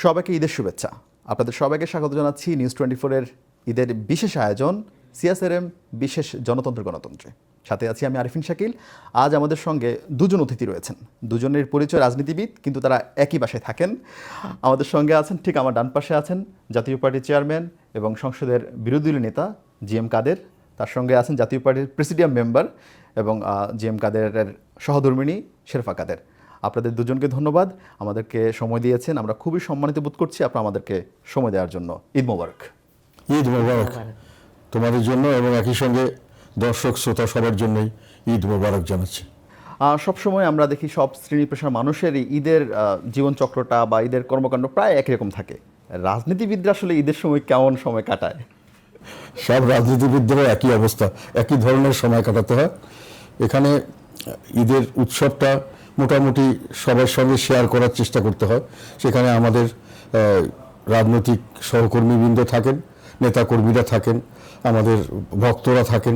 সবাইকে ঈদের শুভেচ্ছা। আপনাদের সবাইকে স্বাগত জানাচ্ছি নিউজ 24-এর ঈদের বিশেষ আয়োজন সিএসআরএম বিশেষ জনতন্ত্র গণতন্ত্রে। সাথে আছি আমি আরিফিন শাকিল। আজ আমাদের সঙ্গে দুজন অতিথি রয়েছেন। দুজনের পরিচয় রাজনীতিবিদ, কিন্তু তারা একই বাসায় থাকেন। আমাদের সঙ্গে আছেন, ঠিক আমার ডান পাশে আছেন জাতীয় পার্টির চেয়ারম্যান এবং সংসদের বিরোধী দলীয় নেতা জিএম কাদের। তার সঙ্গে আছেন জাতীয় পার্টির প্রেসিডিয়াম মেম্বার এবং জিএম কাদেরের সহধর্মিণী শেরফা কাদের। আপনাদের দুজনকে ধন্যবাদ, আমাদেরকে সময় দিয়েছেন। আমরা খুবই সম্মানিত বোধ করছি আপনারা আমাদেরকে সময় দেওয়ার জন্য। ঈদ মোবারক। ঈদ মোবারক তোমাদের জন্য এবং একই সঙ্গে দর্শক শ্রোতা সবার জন্যই ঈদ মোবারক জানাচ্ছি। সবসময় আমরা দেখি সব শ্রেণী পেশার মানুষেরই ঈদের জীবনচক্রটা বা ঈদের কর্মকাণ্ড প্রায় একই রকম থাকে। রাজনীতিবিদরা আসলে ঈদের সময় কেমন সময় কাটায়? সব রাজনীতিবিদদেরও একই অবস্থা, একই ধরনের সময় কাটাতে হয়। এখানে ঈদের উৎসবটা মোটামুটি সবার সঙ্গে শেয়ার করার চেষ্টা করতে হয়। সেখানে আমাদের রাজনৈতিক সহকর্মীবৃন্দ থাকেন, নেতাকর্মীরা থাকেন, আমাদের ভক্তরা থাকেন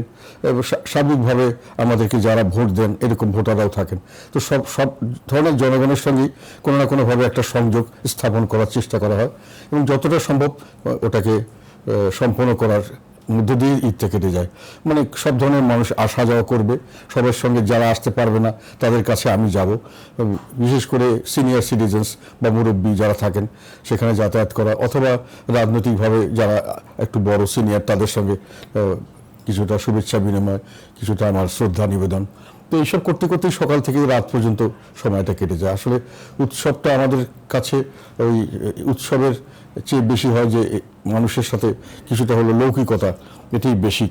এবং স্বাভাবিকভাবে আমাদেরকে যারা ভোট দেন এরকম ভোটাররাও থাকেন। তো সব ধরনের জনগণের সঙ্গেই কোনো না কোনোভাবে একটা সংযোগ স্থাপন করার চেষ্টা করা হয় এবং যতটা সম্ভব ওটাকে সম্পন্ন করার মধ্য দিয়ে ঈদটা কেটে যায়। মানে সব ধরনের মানুষ আসা যাওয়া করবে, সবার সঙ্গে যারা আসতে পারবে না তাদের কাছে আমি যাব। বিশেষ করে সিনিয়র সিটিজেন্স বা মুরব্বী যারা থাকেন সেখানে যাতায়াত করা, অথবা রাজনৈতিকভাবে যারা একটু বড় সিনিয়র তাদের সঙ্গে কিছুটা শুভেচ্ছা বিনিময়, কিছুটা আমার শ্রদ্ধা নিবেদন। তো এইসব করতে করতেই সকাল থেকে রাত পর্যন্ত সময়টা কেটে যায়। আসলে উৎসবটা আমাদের কাছে ওই উৎসবের চেয়ে বেশি হয় যে মানুষের সাথে কিছুটা হলো লৌকিকতা, এটি বেশি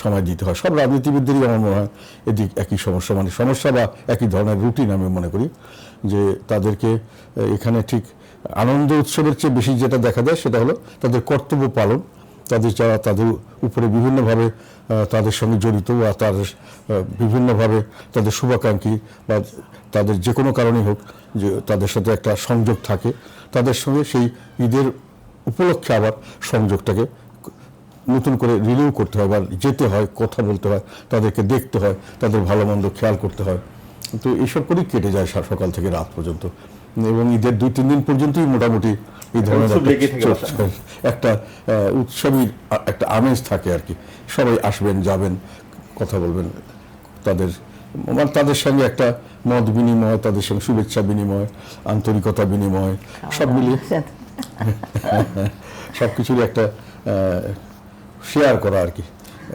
সময় দিতে হয়। সব রাজনীতিবিদদেরই আমার মনে হয় এদিক একই সমস্যা, মানে সমস্যা বা একই ধরনের রুটিন আমি মনে করি যে তাদেরকে এখানে ঠিক আনন্দ উৎসবের চেয়ে বেশি যেটা দেখা যায় সেটা হলো তাদের কর্তব্য পালন, যারা তাদের উপরে বিভিন্নভাবে তাদের সঙ্গে জড়িত বা তাদের বিভিন্নভাবে তাদের শুভাকাঙ্ক্ষী বা তাদের যে কোনো কারণেই হোক যে তাদের সাথে একটা সংযোগ থাকে, তাদের সঙ্গে সেই ঈদের উপলক্ষে আবার সংযোগটাকে নতুন করে রিনিউ করতে হয় বা যেতে হয়, কথা বলতে হয়, তাদেরকে দেখতে হয়, তাদের ভালো মন্দ খেয়াল করতে হয়। তো এইসব করেই কেটে যায় সকাল থেকে রাত পর্যন্ত এবং ঈদের 2-3 দিন পর্যন্তই মোটামুটি এই ধরনের একটা উৎসবী একটা আমেজ থাকে আর কি। সবাই আসবেন, যাবেন, কথা বলবেন, তাদের সঙ্গে একটা মত বিনিময়, তাদের সঙ্গে শুভেচ্ছা বিনিময়, আন্তরিকতা বিনিময়, সব মিলিয়ে সবকিছুরই একটা শেয়ার করা আর কি।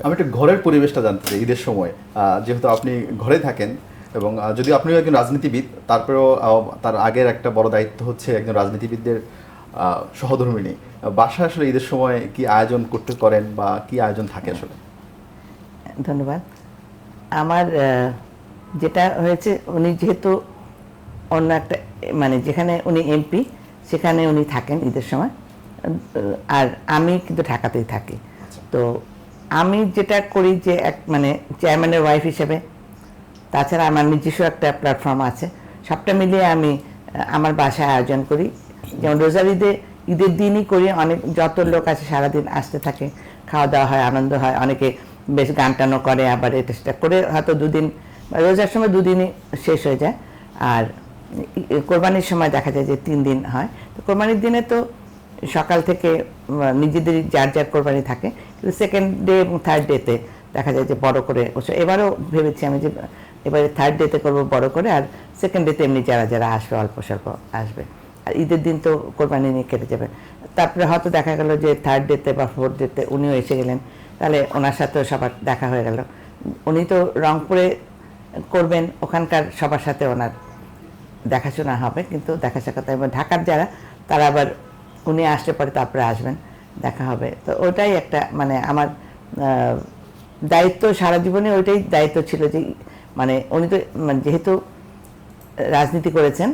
আমি একটু ঘরের পরিবেশটা জানতে চাই ঈদের সময়, যেহেতু আপনি ঘরে থাকেন এবং যদিও আপনিও একজন রাজনীতিবিদ, তারপরেও তার আগের একটা বড় দায়িত্ব হচ্ছে একজন রাজনীতিবিদদের সহধর্মিণী। বাসায় আসলে ঈদের সময় কি আয়োজন করতে করেন বা কি আয়োজন থাকে আসলে? ধন্যবাদ। আমার যেটা হয়েছে, উনি যেহেতু অন্য একটা মানে যেখানে উনি এমপি সেখানে উনি থাকেন ঈদের সময়, আর আমি কিন্তু ঢাকাতেই থাকি। তো আমি যেটা করি যে মানে চেয়ারম্যানের ওয়াইফ হিসেবে, তাছাড়া আমার নিজস্ব একটা প্ল্যাটফর্ম আছে, সবটা মিলিয়ে আমি আমার বাসায় আয়োজন করি। যেমন রোজার ঈদের দিনই করি, অনেক যত লোক আছে সারাদিন আসতে থাকে, খাওয়া দাওয়া হয়, আনন্দ হয়, অনেকে বেশ গান টানো করে, আবার এটা সেটা করে হয়তো 2 দিন, রোজার সময় 2 দিনই শেষ হয়ে যায়। আর কোরবানির সময় দেখা যায় যে 3 দিন হয়। তো কোরবানির দিনে তো সকাল থেকে নিজেদের যার যার কোরবানি থাকে, কিন্তু সেকেন্ড ডে এবং থার্ড ডেতে দেখা যায় যে বড় করে। এবারও ভেবেছি আমি যে এবারে থার্ড ডেতে করবো বড় করে, আর সেকেন্ড ডেতে এমনি যারা যারা আসবে অল্প স্বল্প আসবে, আর ঈদের দিন তো কোরবানি নিয়ে কেটে যাবে। তারপরে হয়তো দেখা গেল যে থার্ড ডেতে বা ফোর্থ ডেতে উনিও এসে গেলেন, তাহলে ওনার সাথেও সবার দেখা হয়ে গেল। উনি তো রংপুরে করবেন, ওখানকার সবার সাথে ওনার দেখাশোনা হবে, কিন্তু দেখা সাক্ষাৎ। এবং ঢাকার যারা, তারা আবার উনি আসলে পরে তারপরে আসবেন, দেখা হবে। তো ওটাই একটা মানে আমার দায়িত্ব, সারা জীবনে ওইটাই দায়িত্ব ছিল যে মানে উনি তো যেহেতু রাজনীতি করেছেন,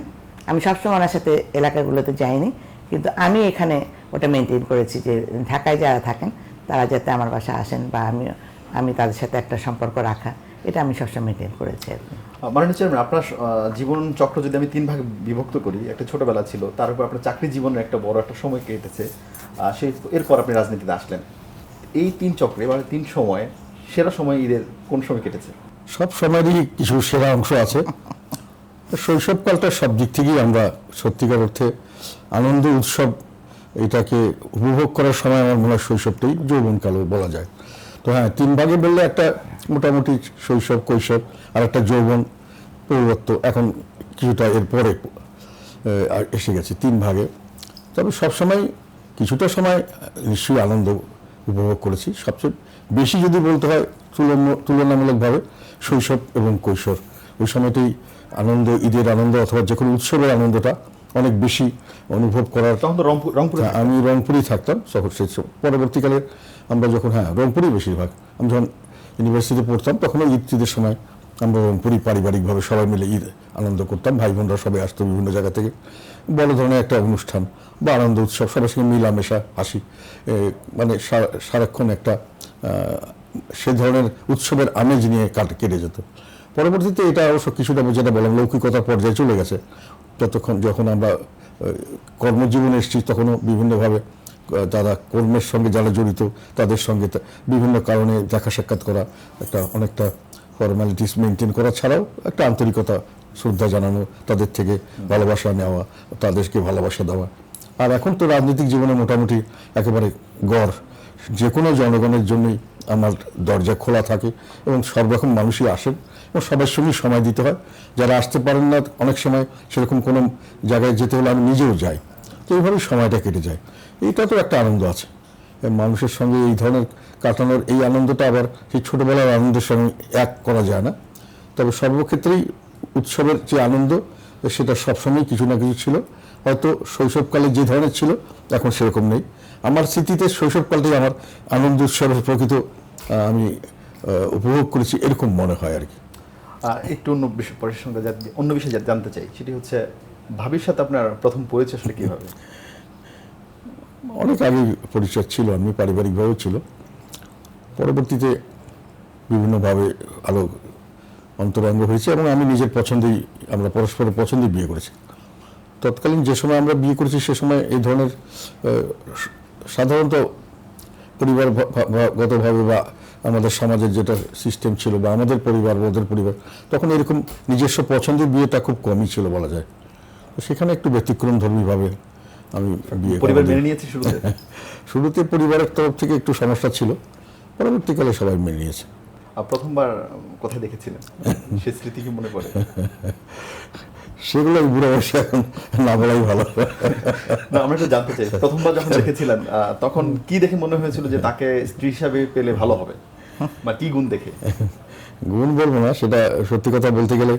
আমি সবসময় ওনার সাথে এলাকাগুলোতে যাইনি, কিন্তু আমি এখানে ওটা মেনটেন করেছি যে ঢাকায় যারা থাকেন তারা যাতে আমার বাসায় আসেন বা আমি তাদের সাথে একটা সম্পর্ক রাখা, এটা আমি সবসময় মেনটেন করেছি আর কি। মাননীয় চেয়ারম্যান, আপনার জীবন চক্র যদি আমি 3 ভাগে বিভক্ত করি, একটা ছোটবেলা ছিল, তার উপর আপনার চাকরি জীবনের একটা বড় একটা সময় কেটেছে, এরপর আপনি রাজনীতিতে আসলেন। এই 3 চক্রে মানে 3 সময়, সেরা সময় ঈদের কোন সময় কেটেছে? সব সময়েরই কিছু সেরা অংশ আছে। শৈশবকালটা সব দিক থেকেই আমরা সত্যিকার অর্থে আনন্দ উৎসব এটাকে উপভোগ করার সময় আমার মনে হয় শৈশবটাই যৌবনকাল বলা যায়। তো হ্যাঁ, 3 ভাগে বললে একটা মোটামুটি শৈশব, কৈশোর, আর একটা যৌবন, পৌরত্ব, এখন কিছুটা এরপরে এসে গেছে 3 ভাগে। তবে সবসময় কিছুটা সময় নিশ্চয়ই আনন্দ উপভোগ করেছি। সবচেয়ে বেশি যদি বলতে হয় তুলনামূলকভাবে শৈশব এবং কৈশোর, ওই সময়টাই আনন্দ, ঈদের আনন্দ অথবা যে কোনো উৎসবের আনন্দটা অনেক বেশি অনুভব করার। তখন তো রংপুরে আমি রংপুরেই থাকতাম তখন। সেই পরবর্তীকালে আমরা যখন রংপুরেই বেশিরভাগ, আমি যখন ইউনিভার্সিটিতে পড়তাম তখনও ঈদের সময় আমরা রংপুরই পারিবারিকভাবে সবাই মিলে ঈদ আনন্দ করতাম। ভাই বোনরা সবাই আসতো বিভিন্ন জায়গা থেকে, বড় ধরনের একটা অনুষ্ঠান বা আনন্দ উৎসব, সবার সঙ্গে মিলামেশা, হাসি, মানে সারাক্ষণ একটা সে ধরনের উৎসবের আমেজ নিয়ে কেটে যেত। পরবর্তীতে এটা অবশ্য কিছুটা যেটা বললাম লৌকিকতার পর্যায়ে চলে গেছে। যখন আমরা কর্মজীবনে এসেছি তখনও বিভিন্নভাবে তারা কর্মের সঙ্গে যারা জড়িত তাদের সঙ্গে বিভিন্ন কারণে দেখা সাক্ষাৎ করা, একটা অনেকটা ফর্মালিটিস মেনটেন করা ছাড়াও একটা আন্তরিকতা, শ্রদ্ধা জানানো, তাদের থেকে ভালোবাসা নেওয়া, তাদেরকে ভালোবাসা দেওয়া। আর এখন তো রাজনৈতিক জীবনে মোটামুটি একেবারে গড়, যে কোনো জনগণের জন্যই আমার দরজা খোলা থাকে এবং সব রকম মানুষই আসেন এবং সবার সঙ্গেই সময় দিতে হয়। যারা আসতে পারেন না অনেক সময় সেরকম কোনো জায়গায় যেতে হলে আমি নিজেও যাই। তো এইভাবেই সময়টা কেটে যায়। এইটা তো একটা আনন্দ আছে মানুষের সঙ্গে, এই ধরনের কাটানোর এই আনন্দটা আবার সেই ছোটোবেলার আনন্দের সঙ্গে এক করা যায় না। তবে সর্বক্ষেত্রেই উৎসবের যে আনন্দ সেটা সবসময় কিছু না কিছু ছিল। হয়তো শৈশবকালে যে ধরনের ছিল এখন সেরকম নেই। আমার স্মৃতিতে শৈশবকালটাই আমার আনন্দ উৎসবের প্রকৃত আমি উপভোগ করেছি এরকম মনে হয় আর কি। একটু অন্য বিষয় সঙ্গে অন্য বিষয়ে জানতে চাই, সেটি হচ্ছে ভাবির সাথে আপনার প্রথম পরিচয় আসলে কীভাবে? অনেক আগে পরিচয় ছিল, আমি পারিবারিকভাবেও ছিল। পরবর্তীতে বিভিন্নভাবে আলো অন্তরঙ্গ হয়েছে এবং আমি নিজের পছন্দেই, আমরা পরস্পরের পছন্দেই বিয়ে করেছি। তৎকালীন যে সময় আমরা বিয়ে করেছি সে সময় এই ধরনের সাধারণত পরিবারগতভাবে বা আমাদের সমাজের যেটা সিস্টেম ছিল বা আমাদের পরিবার বা ওদের পরিবার, তখন এরকম নিজস্ব পছন্দের বিয়েটা খুব কমই ছিল বলা যায়। তো সেখানে একটু ব্যতিক্রম ধর্মীভাবে আমি বিয়ে পরিবার মেনে নিয়েছি শুরুতে। শুরুতে পরিবারের তরফ থেকে একটু সমস্যা ছিল, পরবর্তীকালে সবাই মেনে নিয়েছে। প্রথমবার কোথায় দেখেছিলেন সে স্মৃতি কি মনে পড়ে? সেগুলো বুড়ো বয়সে এখন না বলাই ভালো। না, আমরা একটু জানতে চাই, প্রথমবার যখন দেখেছিলেন তখন কি দেখে মনে হয়েছিল যে তাকে স্ত্রী হিসাবে পেলে ভালো হবে, বা কি গুণ দেখে? গুণ বলবো না, সেটা সত্যি কথা বলতে গেলে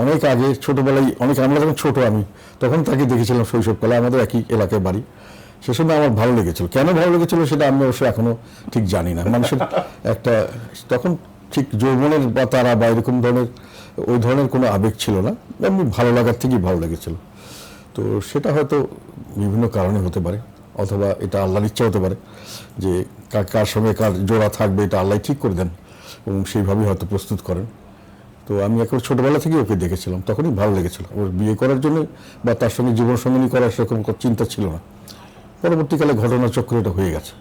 অনেক আগে ছোটবেলায়, আমরা যখন ছোট আমি তখন তাকে দেখেছিলাম শৈশবকালে, আমাদের একই এলাকায় বাড়ি। সে সময় আমার ভালো লেগেছিল। কেন ভালো লেগেছিল সেটা আমি অবশ্য এখনো ঠিক জানি না। মানুষের একটা তখন ঠিক যৌবনের বা তারা বা এরকম ধরনের ওই ধরনের কোনো আবেগ ছিল না, এমনি ভালো লাগার থেকেই ভালো লেগেছিল। তো সেটা হয়তো বিভিন্ন কারণে হতে পারে, অথবা এটা আল্লাহর ইচ্ছা হতে পারে যে কার সঙ্গে কার জোড়া থাকবে এটা আল্লাহ ঠিক করে দেন এবং সেইভাবেই হয়তো প্রস্তুত করেন। তো আমি একেবারে ছোটোবেলা থেকেই ওকে দেখেছিলাম, তখনই ভালো লেগেছিল। ওর বিয়ে করার জন্য বা তার সঙ্গে জীবনসঙ্গিনী করার সেরকম চিন্তা ছিল না। পরবর্তীকালে ঘটনাচক্র এটা হয়ে গেছে।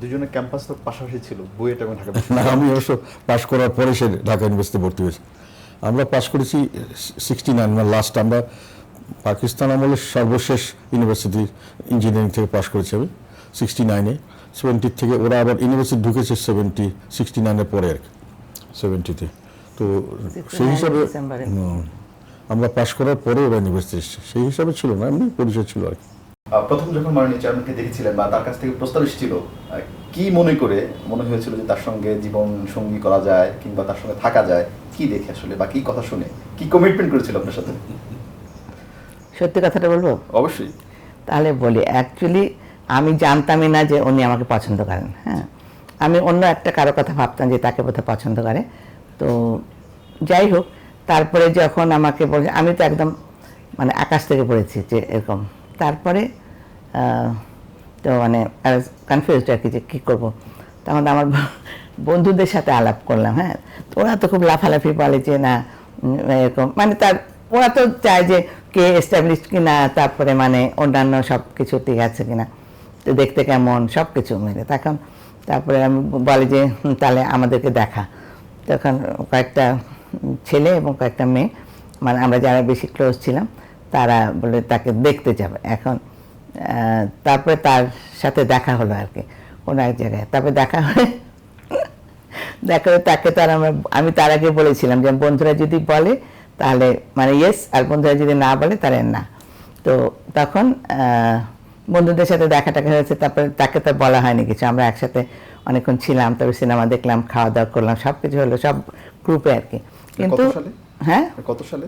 দুজনের ক্যাম্পাস তো পাশাপাশি ছিল, বুয়েট এবং ঢাকা। না, আমি অবশ্য পাশ করার পরে সে ঢাকা ইউনিভার্সিটিতে ভর্তি হয়েছে। আমরা পাশ করেছি 69, মানে লাস্ট আমরা পাকিস্তান আমলের সর্বশেষ ইউনিভার্সিটি ইঞ্জিনিয়ারিং থেকে পাশ করেছি আমি 69-এ। 70 থেকে ওরা আবার ইউনিভার্সিটি ঢুকেছে 69-এর পরে আর কি, 70-তে। তো সেই হিসাবে আমরা পাশ করার পরে ওরা ইউনিভার্সিটি এসেছে, সেই হিসাবে ছিল না, এমনি পরিচয় ছিল আর কি। প্রথম যখন মাননীয় চেয়ারম্যানকে দেখেছিলেন বা তার কাছ থেকে প্রস্তাব এসেছিল, কি মনে হয়েছিল যে তার সঙ্গে জীবন সঙ্গী করা যায় কিংবা তার সঙ্গে থাকা যায়? কি দেখে আসলে বা কি কথা শুনে কি কমিটমেন্ট করেছিল আপনার সাথে? সত্যি কথাটা বলবো? অবশ্যই। তাহলে বলি, অ্যাকচুয়ালি আমি জানতামই না যে উনি আমাকে পছন্দ করেন। হ্যাঁ, আমি অন্য একটা কারো কথা ভাবতাম যে তাকে বোধহয় পছন্দ করে। তো যাই হোক, তারপরে যখন আমাকে বলে, আমি তো একদম মানে আকাশ থেকে পড়েছি যে এরকম। তারপরে তো মানে কনফিউজড আর কি যে কী করবো। তখন আমার বন্ধুদের সাথে আলাপ করলাম। হ্যাঁ, তো ওরা তো খুব লাফালাফি বলে যে না এরকম, মানে ওরা তো চায় যে কে এস্টাবলিশড কিনা, তারপরে মানে অন্যান্য সব কিছু ঠিক আছে কিনা, তো দেখতে কেমন, সব কিছু মিলে। তারপরে আমি বলে যে তাহলে আমাদেরকে দেখা। তখন কয়েকটা ছেলে এবং কয়েকটা মেয়ে, মানে আমরা যারা বেশি ক্লোজ ছিলাম, তারা বলে তাকে দেখতে যাবে। এখন তারপরে তার সাথে দেখা হলো আর কি কোনো এক জায়গায়। তারপরে দেখা হয়ে তাকে তার আমি তার আগে বলেছিলাম যে বন্ধুরা যদি বলে তাহলে মানে ইয়েস, আর বন্ধুরা যদি না বলে তাহলে না। তো তখন বন্ধুদের সাথে দেখা টাকা হয়েছে। তারপরে তাকে তো বলা হয়নি কিছু, আমরা একসাথে অনেকক্ষণ ছিলাম, তারপরে সিনেমা দেখলাম, খাওয়া দাওয়া করলাম, সব কিছু হলো সব গ্রুপে আর কি। কিন্তু হ্যাঁ কত সালে?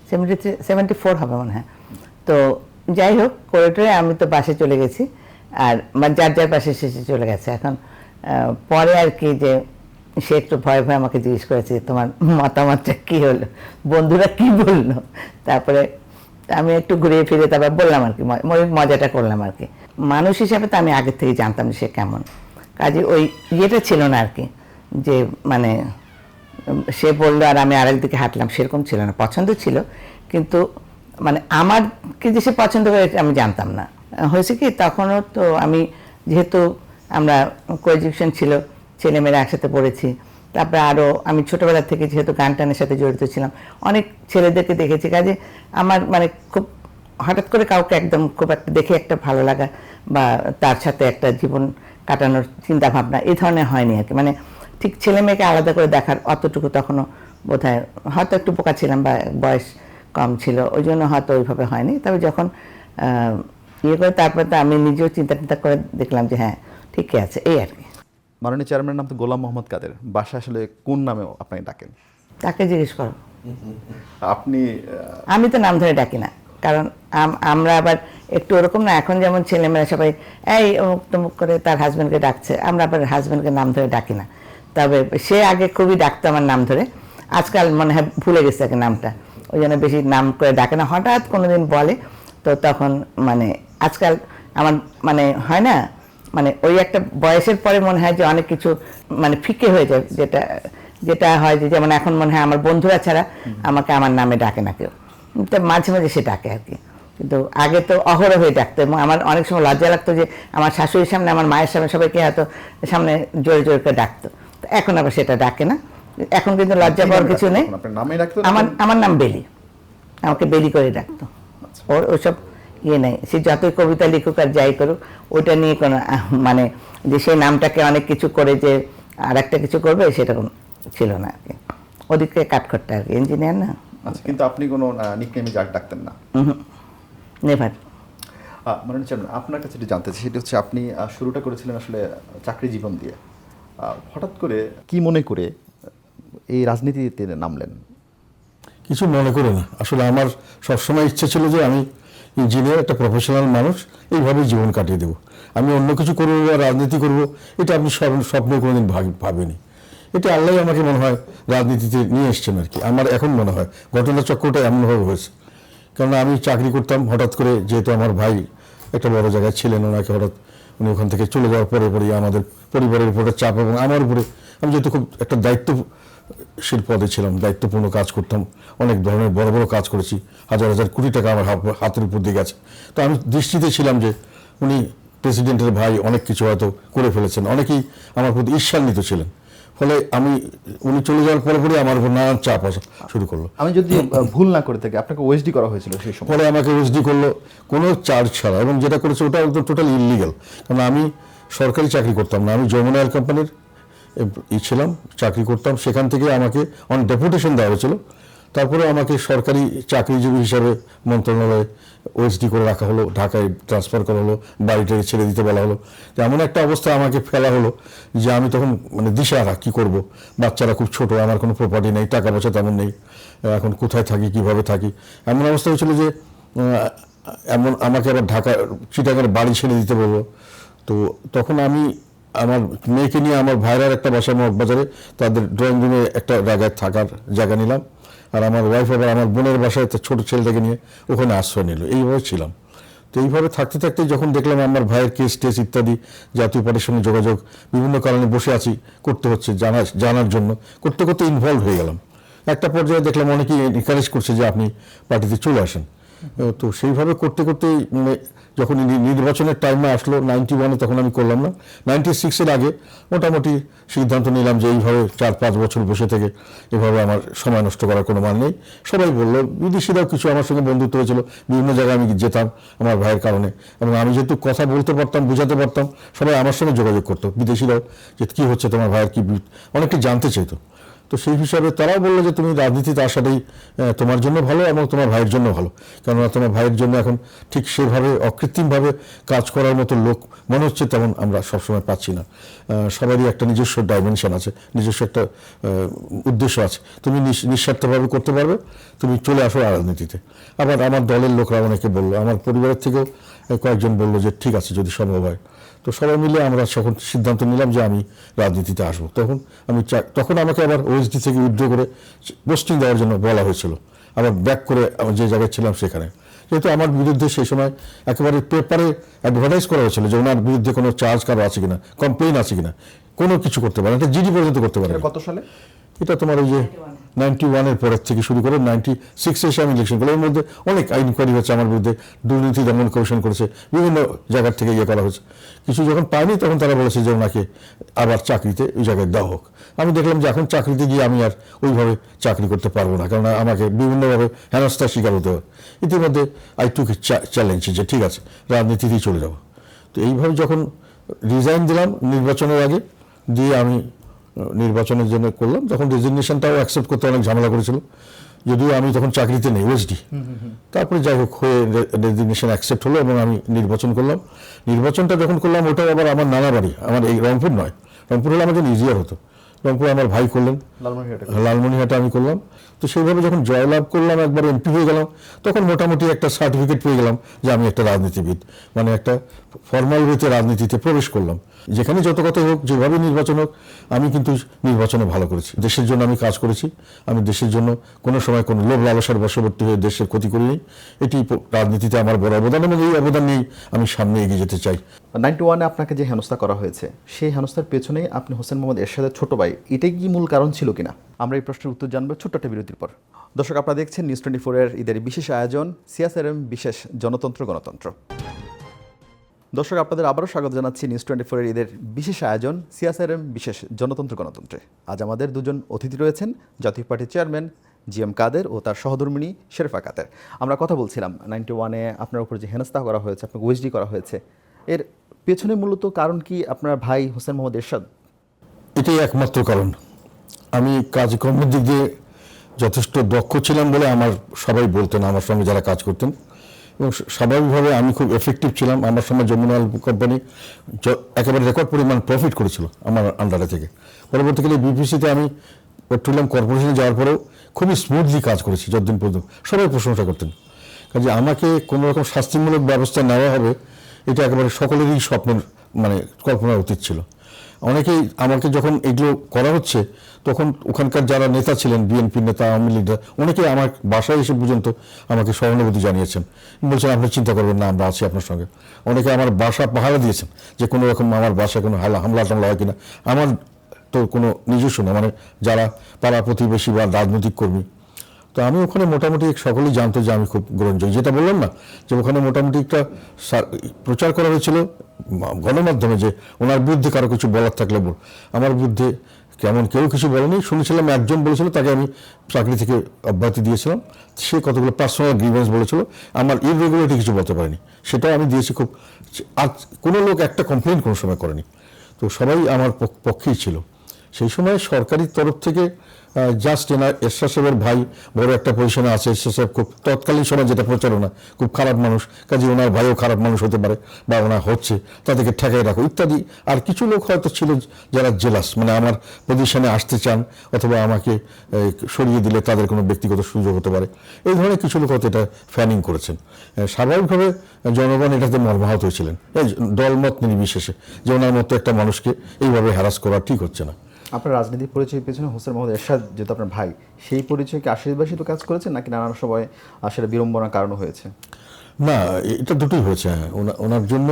74 হবে মনে হয়। তো যাই হোক, করিডোরে আমি তো বাসে চলে গেছি, আর মানে যার যার বাসে শেষে চলে গেছে। এখন পরে আর কি যে সে একটু ভয়ে ভয়ে আমাকে জিজ্ঞেস করেছে তোমার মতামতটা কী হলো, বন্ধুরা কি বললো। তারপরে আমি একটু ঘুরিয়ে ফিরে তারপর বললাম আর কি, মজাটা করলাম আর কি। মানুষ হিসাবে তো আমি আগের থেকে জানতাম যে সে কেমন, কাজে ওই ইয়েটা ছিল না আর কি যে মানে সে বললো আর আমি আরেক দিকে হাঁটলাম, সেরকম ছিল না। পছন্দ ছিল, কিন্তু মানে আমারকে যে সে পছন্দ করে আমি জানতাম না। হয়েছে কি, তখনও তো আমি যেহেতু আমরা কোএডুকেশন ছিল, ছেলেমেয়েরা একসাথে পড়েছি, তারপরে আরও আমি ছোটোবেলা থেকে যেহেতু গান টানের সাথে জড়িত ছিলাম, অনেক ছেলেদেরকে দেখেছি। কাজে আমার মানে খুব হঠাৎ করে কাউকে একদম খুব একটা দেখে একটা ভালো লাগা বা তার সাথে একটা জীবন কাটানোর চিন্তা ভাবনা এই ধরনের হয়নি আর কি। মানে ঠিক ছেলে মেয়েকে আলাদা করে দেখার অতটুকু তখনও বোধহয় হয়তো একটু বোকা ছিলাম বা বয়স কম ছিল, ওই জন্য হয়তো ওইভাবে হয়নি। তবে যখন ইয়ে করে তারপরে তো আমি নিজেও চিন্তা করে দেখলাম যে হ্যাঁ ঠিকই আছে, এই আর কি। মাননীয় চেয়ারম্যানের নাম তো গোলাম মোহাম্মদ কাদের, বাসা আসলে কোন নামে আপনাকে ডাকেন? তাকে জিজ্ঞেস করো। আপনি আমি তো নাম ধরে ডাকি না, কারণ আমরা আবার একটু ওরকম না, এখন যেমন ছেলেমেয়েরা সবাই এই অমুক তমুক করে তার হাজব্যান্ডকে ডাকছে, আমরা আবার হাজব্যান্ডকে নাম ধরে ডাকি না। তবে সে আগে খুবই ডাকতো আমার নাম ধরে, আজকাল মনে হয় ভুলে গেছে তাকে নামটা, ওই জন্য বেশি নাম করে ডাকে না। হঠাৎ কোনোদিন বলে তো তখন মানে আজকাল আমার মানে হয় না, মানে ওই একটা বয়সের পরে মনে হয় যে অনেক কিছু মানে ফিকে হয়ে যায়, যেটা হয় যে যেমন এখন মনে হয় আমার বন্ধুরা ছাড়া আমাকে আমার নামে ডাকে না কেউ, তো মাঝে মাঝে সে ডাকে আর কি। কিন্তু আগে তো অহরহ হয়ে ডাকতো, এবং আমার অনেক সময় লজ্জা লাগতো যে আমার শাশুড়ির সামনে, আমার মায়ের সামনে সবাইকে হয়তো সামনে জোরে জোরে করে ডাকতো। তো এখন আবার সেটা ডাকে না, এখন কিন্তু লজ্জা পাওয়ার কিছু নেই। আমার নাম বেলি, আমাকে বেলি করে ডাকতো। ওর ওসব ইয়ে নেই, সে যতই কবিতা লিখুক আর যাই করুক, ওইটা নিয়ে কোনো মানে যে সেই নামটাকে অনেক কিছু করে যে আর একটা কিছু করবে সেরকম ছিল না আর কি। ওদিকে কাঠখট্টা আর কি, ইঞ্জিনিয়ার না। আচ্ছা, কিন্তু আপনি কোনো নিকনেমে যাক ডাকতেন না? নেভার। মাননীয় চেয়ারম্যান, আপনার কাছে যেটা জানতে চাই সেটা হচ্ছে আপনি শুরুটা করেছিলেন আসলে চাকরি জীবন দিয়ে, হঠাৎ করে কি মনে করে এই রাজনীতিতে নামলেন? কিছু মনে করে না, আসলে আমার সবসময় ইচ্ছে ছিল যে আমি ইঞ্জিনিয়ার, একটা প্রফেশনাল মানুষ, এইভাবেই জীবন কাটিয়ে দেবো। আমি অন্য কিছু করবো বা রাজনীতি করবো, এটা আপনি স্বপ্নে কোনোদিন ভাবিনি। এটা আল্লাহ আমাকে মনে হয় রাজনীতিতে নিয়ে এসছেন আর কি। আমার এখন মনে হয় ঘটনাচক্রটা এমনভাবে হয়েছে, কারণ আমি চাকরি করতাম, হঠাৎ করে যেহেতু আমার ভাই একটা বড় জায়গায় ছিলেন, ওনাকে হঠাৎ উনি ওখান থেকে চলে যাওয়ার পরে আমাদের পরিবারের উপরে চাপ এবং আমার উপরে, আমি যেহেতু খুব একটা দায়িত্বশীল পদে ছিলাম, দায়িত্বপূর্ণ কাজ করতাম, অনেক ধরনের বড় বড় কাজ করেছি, হাজার হাজার কোটি টাকা আমার হাতের উপর দিয়ে গেছে। তো আমি দৃষ্টিতে ছিলাম যে উনি প্রেসিডেন্টের ভাই, অনেক কিছু হয়তো করে ফেলেছেন, অনেকেই আমার প্রতি ঈর্ষান্বিত ছিলেন। ফলে উনি চলে যাওয়ার পরে আমার উপর নানান চাপ আসা শুরু করলো। আমি যদি ভুল না করে থাকি, আপনাকে ওএসডি করা হয়েছিল সেই সময়? পরে আমাকে ওএসডি করলো কোনো চার্জ ছাড়া, এবং যেটা করেছে ওটা টোটাল ইললিগাল, কারণ আমি সরকারি চাকরি করতাম না, আমি যমুনা অয়েল কোম্পানির ছিলাম, চাকরি করতাম। সেখান থেকে আমাকে অন ডেপুটেশন দেওয়া হয়েছিল, তারপরে আমাকে সরকারি চাকরিজীবী হিসাবে মন্ত্রণালয়ে ওএসডি করে রাখা হলো, ঢাকায় ট্রান্সফার করা হলো, বাড়িটাকে ছেড়ে দিতে বলা হলো। এমন একটা অবস্থা আমাকে ফেলা হলো যে আমি তখন মানে দিশাহারা, কী করব, বাচ্চারা খুব ছোট, আমার কোনো প্রপার্টি নেই, টাকা পয়সা তেমন নেই, এখন কোথায় থাকি, কিভাবে থাকি, এমন অবস্থা হয়েছিল যে এমন আমাকে আবার ঢাকা চিটাগাঁর বাড়ি ছেড়ে দিতে বললো। তো তখন আমি আমার মেয়েকে নিয়ে আমার ভাইরার একটা বাসা মগবাজারে, তাদের ড্রয়িং রুমে একটা জায়গায় থাকার জায়গা নিলাম, আর আমার ওয়াইফ আবার আমার বোনের বাসায় তার ছোটো ছেলেটাকে নিয়ে ওখানে আশ্রয় নিল, এইভাবে ছিলাম। তো এইভাবে থাকতে থাকতে যখন দেখলাম আমার ভাইয়ের কেস টেস ইত্যাদি, জাতীয় পার্টির সঙ্গে যোগাযোগ, বিভিন্ন কারণে বসে আছি, করতে হচ্ছে জানার জন্য, করতে করতে ইনভলভ হয়ে গেলাম। একটা পর্যায়ে দেখলাম অনেকেই এনকারেজ করছে যে আপনি পার্টিতে চলে আসেন। তো সেইভাবে করতে করতে মানে যখন নির্বাচনের টাইমে আসলো 91-এ, তখন আমি করলাম না। 96-এর আগে মোটামুটি সিদ্ধান্ত নিলাম যে এইভাবে 4-5 বছর বসে থেকে এভাবে আমার সময় নষ্ট করার কোনো মানে নেই। সবাই বললো, বিদেশিরাও কিছু আমার সঙ্গে বন্ধুত্ব হয়েছিল, বিভিন্ন জায়গায় আমি যেতাম আমার ভাইয়ের কারণে, এবং আমি যেহেতু কথা বলতে পারতাম, বোঝাতে পারতাম, সবাই আমার সঙ্গে যোগাযোগ করতো, বিদেশিরাও, যে কী হচ্ছে তোমার ভাইয়ের, কি অনেকটা জানতে চাইতো। তো সেই হিসাবে তারাও বললো যে তুমি রাজনীতিতে আসাটাই তোমার জন্য ভালো এবং তোমার ভাইয়ের জন্য ভালো, কেননা তোমার ভাইয়ের জন্য এখন ঠিক সেভাবে অকৃত্রিমভাবে কাজ করার মতো লোক মনে হচ্ছে তেমন আমরা সবসময় পাচ্ছি না। সবারই একটা নিজস্ব ডাইমেনশন আছে, নিজস্ব একটা উদ্দেশ্য আছে। তুমি নিঃস্বার্থভাবে করতে পারবে, তুমি চলে আসো রাজনীতিতে। আবার আমার দলের লোকরা অনেকে বললো, আমার পরিবারের থেকেও কয়েকজন বললো যে ঠিক আছে যদি সম্ভব হয়। তো সবাই মিলে আমরা তখন সিদ্ধান্ত নিলাম যে আমি রাজনীতিতে আসবো। তখন আমাকে আবার ওএসডি থেকে উইথড্র করে পোস্টিং দেওয়ার জন্য বলা হয়েছিল, আবার ব্যাক করে আমি যে জায়গায় ছিলাম সেখানে। যেহেতু আমার বিরুদ্ধে সেই সময় একেবারে পেপারে অ্যাডভার্টাইজ করা হয়েছিল যে ওনার বিরুদ্ধে কোনো চার্জ কারো আছে কিনা, কমপ্লেন আছে কিনা, কোনো কিছু করতে পারে, একটা জিডি পর্যন্ত করতে পারে। কত সালে? এটা তোমার ওই যে 91-এর পরের থেকে শুরু করে 96-এ এসে আমি ইলেকশন করলাম। এর মধ্যে অনেক ইনকোয়ারি হয়েছে আমার বিরুদ্ধে, দুর্নীতি দমন কমিশন করেছে, বিভিন্ন জায়গার থেকে ইয়ে করা হয়েছে। কিছু যখন পাইনি তখন তারা বলেছে যে ওনাকে আবার চাকরিতে ওই জায়গায় দেওয়া হোক। আমি দেখলাম যে এখন চাকরিতে গিয়ে আমি আর ওইভাবে চাকরি করতে পারবো না, কারণ আমাকে বিভিন্নভাবে হেনস্থার শিকার হতে হবে। ইতিমধ্যে আই টুক চ্যালেঞ্জ যে ঠিক আছে রাজনীতিতেই চলে যাব। তো এইভাবে যখন রিজাইন দিলাম নির্বাচনের আগে, দিয়ে আমি নির্বাচনের জন্য করলাম, তখন রেজিগনেশনটাও অ্যাকসেপ্ট করতে অনেক ঝামেলা করেছিল, যদিও আমি তখন চাকরিতে নেই ওএসডি। তারপরে যাই হোক হয়ে রেজিগনেশন অ্যাকসেপ্ট হলো এবং আমি নির্বাচন করলাম। নির্বাচনটা যখন করলাম ওটাও আবার আমার নানা বাড়ি, আমার এই রংপুর নয়, রংপুর হলে আমাদের ইজিয়ার হতো। রংপুর আমার ভাই করলেন, লালমনিরহাটে আমি করলাম। তো সেইভাবে যখন জয়লাভ করলাম, একবার এমপি হয়ে গেলাম, তখন মোটামুটি একটা সার্টিফিকেট পেয়ে গেলাম যে আমি একটা রাজনীতিবিদ, মানে একটা ফর্মাল ওয়েতে রাজনীতিতে প্রবেশ করলাম। যেখানে যত কথাই হোক, যেভাবে নির্বাচন হোক, আমি কিন্তু নির্বাচনে ভালো করেছি, দেশের জন্য আমি কাজ করেছি। আমি দেশের জন্য কোনো সময় কোনো লোভ লালসার বশবর্তী হয়ে দেশের ক্ষতি করিনি। এটি রাজনীতিতে আমার বড় অবদান, এবং এই অবদান নিয়েই আমি সামনে এগিয়ে যেতে চাই। 91-এ আপনাকে যে হেনস্থা করা হয়েছে, সেই হেনস্থার পেছনেই আপনি হোসেন মোহাম্মদ এরশাদের ছোট ভাই, এটাই কি মূল কারণ ছিল কিনা? আমরা এই প্রশ্নের উত্তর জানবো ছোট্ট একটা বিরতির পর। দর্শক, আপনারা দেখছেন নিউজ 24-এর ঈদের বিশেষ আয়োজন সিএসআরএম বিশেষ জনতন্ত্র গণতন্ত্র। দর্শক, আপনাদের আবারও স্বাগত জানাচ্ছি নিউজ 24-এর ঈদের বিশেষ আয়োজন সিএসআরএম বিশেষ জনতন্ত্র গণতন্ত্রে। আজ আমাদের দুজন অতিথি রয়েছেন, জাতীয় পার্টির চেয়ারম্যান জিএম কাদের ও তার সহধর্মিণী শেরফা কাদের। আমরা কথা বলছিলাম 91-এ আপনার উপর যে হেনস্থা করা হয়েছে, আপনাকে ওএসডি করা হয়েছে, এর পেছনে মূলত কারণ কি আপনার ভাই হোসেন মোহাম্মদ এরশাদ? এটাই একমাত্র কারণ। আমি কাজকর্মের দিক দিয়ে যথেষ্ট দক্ষ ছিলাম বলে আমার সবাই বলতেন, আমার সঙ্গে যারা কাজ করতেন, এবং স্বাভাবিকভাবে আমি খুব এফেক্টিভ ছিলাম। আমার সময় যমুনা অয়েল কোম্পানি একেবারে রেকর্ড পরিমাণ প্রফিট করেছিল আমার আন্ডারে থেকে। পরবর্তীকালে বিপিসিতে আমি পেট্রোলিয়াম কর্পোরেশনে যাওয়ার পরেও খুবই স্মুথলি কাজ করেছি যতদিন পর্যন্ত, সবাই প্রশংসা করতেন। কাজে আমাকে কোনো রকম শাস্তিমূলক ব্যবস্থা নেওয়া হবে, এটা একেবারে সকলেরই স্বপ্নের মানে কল্পনার অতীত ছিল। অনেকেই আমাকে যখন এগুলো করা হচ্ছে, তখন ওখানকার যারা নেতা ছিলেন, বিএনপির নেতা, আওয়ামী লীগরা, অনেকেই আমার বাসায় এসে পর্যন্ত আমাকে সহানুভূতি জানিয়েছেন, বলছেন আপনি চিন্তা করবেন না, আমরা আছি আপনার সঙ্গে। অনেকে আমার বাসা পাহারা দিয়েছেন যে কোনো রকম আমার বাসায় কোনো হামলা টামলা হয় কিনা। আমার তো কোনো নিজস্ব না, মানে যারা পাড়া প্রতিবেশী বা রাজনৈতিক কর্মী, তো আমি ওখানে মোটামুটি সকলেই জানতো যে আমি খুব গ্রহণযোগ্য। যেটা বললাম না যে ওখানে মোটামুটি একটা প্রচার করা হয়েছিল গণমাধ্যমে যে ওনার বিরুদ্ধে কারো কিছু বলার থাকলে বল। আমার বিরুদ্ধে কেমন কেউ কিছু বলেনি, শুনেছিলাম একজন বলেছিল, তাকে আমি চাকরি থেকে অব্যাহতি দিয়েছিলাম। সে কতগুলো পার্সোনাল গ্রিভেন্স বলেছিল, আমার ইররেগুলারিটি কিছু বলতে পারেনি, সেটাও আমি দিয়েছি খুব। আর কোনো লোক একটা কমপ্লেন কোনো সময় করেনি, তো সবাই আমার পক্ষেই ছিল। সেই সময় সরকারি তরফ থেকে জাস্ট এরশাদ সাহেবের ভাই বড় একটা পজিশনে আছে, এরশাদ সাহেব খুব তৎকালীন সময় যেটা প্রচারণা, খুব খারাপ মানুষ, কাজে ওনার ভাইও খারাপ মানুষ হতে পারে বা ওনার হচ্ছে, তাদেরকে ঠেকাই রাখো ইত্যাদি। আর কিছু লোক হয়তো ছিল যারা জেলাস, মানে আমার পজিশনে আসতে চান অথবা আমাকে সরিয়ে দিলে তাদের কোনো ব্যক্তিগত সুযোগ হতে পারে, এই ধরনের কিছু লোক হয়তো এটা ফ্যানিং করেছেন। স্বাভাবিকভাবে জনগণ এটাতে মর্মাহত হয়েছিলেন, দলমত নির্বিশেষে, যে ওনার মতো একটা মানুষকে এইভাবে হ্যারাস করা ঠিক হচ্ছে না। আপনার রাজনীতিক পরিচয়ের পেছনে হোসেন মোহাম্মদ এরশাদ যেহেতু আপনার ভাই, সেই পরিচয়কে আশীর্বাসিত কাজ করেছেন নাকি নানান সময় সেটা বিড়ম্বনার কারণ হয়েছে? না, এটা দুটোই হয়েছে। ওনার জন্য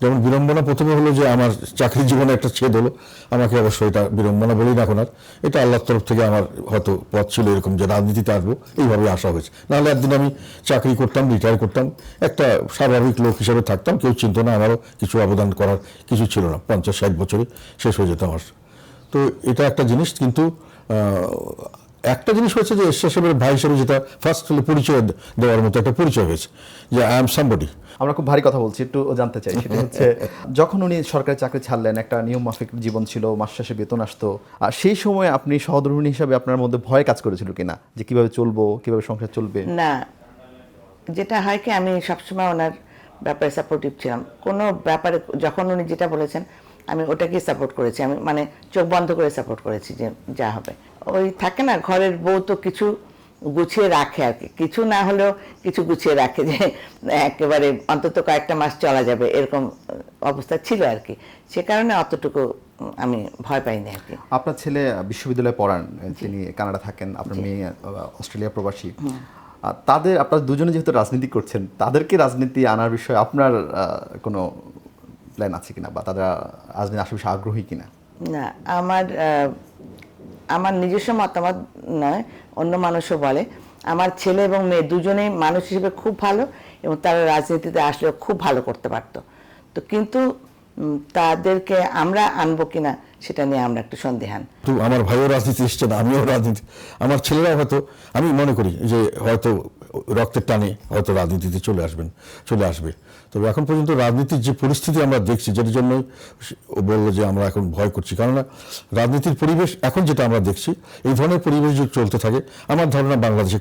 যেমন বিড়ম্বনা প্রথমে হলো যে আমার চাকরি জীবনে একটা ছেদ হলো, আমাকে অবশ্য এটা বিড়ম্বনা বলি না এখন আর, এটা আল্লাহর তরফ থেকে আমার হয়তো পথ ছিল এরকম যে রাজনীতিতে আসবো, এইভাবে আসা হয়েছে। নাহলে একদিন আমি চাকরি করতাম, রিটায়ার করতাম, একটা স্বাভাবিক লোক হিসেবে থাকতাম, কেউ চিনত না, আমারও কিছু অবদান করার কিছু ছিল না, 50-60 বছরে শেষ হয়ে যেত আমার। তো এটা একটা জিনিস। কিন্তু একটা জিনিস হয়েছে যে এরশাদ সাহেবের ভাই হিসেবে যেটা ফার্স্ট হলে পরিচয় দেওয়ার মতো একটা পরিচয় হয়েছে যে আই এম সামবডি। আমরা খুব ভারী কথা বলছি, একটু জানতে চাই সেটা হচ্ছে যখন উনি সরকারি চাকরি ছাড়লেন, একটা নিয়ম মাফিক জীবন ছিল, মাস শেষে বেতন আসতো, আর সেই সময় আপনি সহধর্মিণী হিসাবে আপনার মধ্যে ভয় কাজ করেছিল কিনা যে কিভাবে চলবো, কিভাবে সংসার চলবে? না, যেটা হয় কি, আমি সবসময় ওনার ব্যাপারে সাপোর্টিভ ছিলাম। কোনো ব্যাপারে যখন উনি যেটা বলেছেন আমি ওটাকেই সাপোর্ট করেছি, আমি মানে চোখ বন্ধ করে সাপোর্ট করেছি যে যা হবে। ওই থাকে না, ঘরের বউ তো কিছু গুছিয়ে রাখে আর কি, কিছু না হলেও কিছু গুছিয়ে রাখে, যে একেবারে অন্তত কয়েকটা মাস চলা যাবে এরকম অবস্থা ছিল আর কি। সে কারণে অতটুকু আমি ভয় পাইনি আর কি। আপনার ছেলে বিশ্ববিদ্যালয়ে পড়ান, তিনি কানাডা থাকেন, আপনার মেয়ে অস্ট্রেলিয়া প্রবাসী। তাদের, আপনার দুজনে যেহেতু রাজনীতি করছেন, তাদেরকে রাজনীতি আনার বিষয়ে আপনার কোনো প্ল্যান আছে কিনা, বা তারা রাজনীতি আসার বিষয়ে আগ্রহী কিনা? না, আমার নিজস্ব মতামত নয়, অন্য মানুষও বলে আমার ছেলে এবং মেয়ে দুজনেই মানুষ হিসেবে খুব ভালো, এবং তারা রাজনীতিতে আসলেও খুব ভালো করতে পারতো। তো কিন্তু তাদেরকে আমরা আনবো কিনা সেটা নিয়ে আমরা একটু সন্দেহান। তো আমার ভাইও রাজনীতি এসছে না, আমিও রাজনীতি, আমার ছেলেরা হয়তো, আমি মনে করি যে হয়তো রক্তের টানে হয়তো রাজনীতিতে চলে আসবে। তবে এখন পর্যন্ত রাজনীতির যে পরিস্থিতি আমরা দেখছি, যেটার জন্য ও বললো যে আমরা এখন ভয় করছি, কেননা রাজনীতির পরিবেশ এখন যেটা আমরা দেখছি, এই ধরনের পরিবেশ যদি চলতে থাকে, আমার ধারণা বাংলাদেশে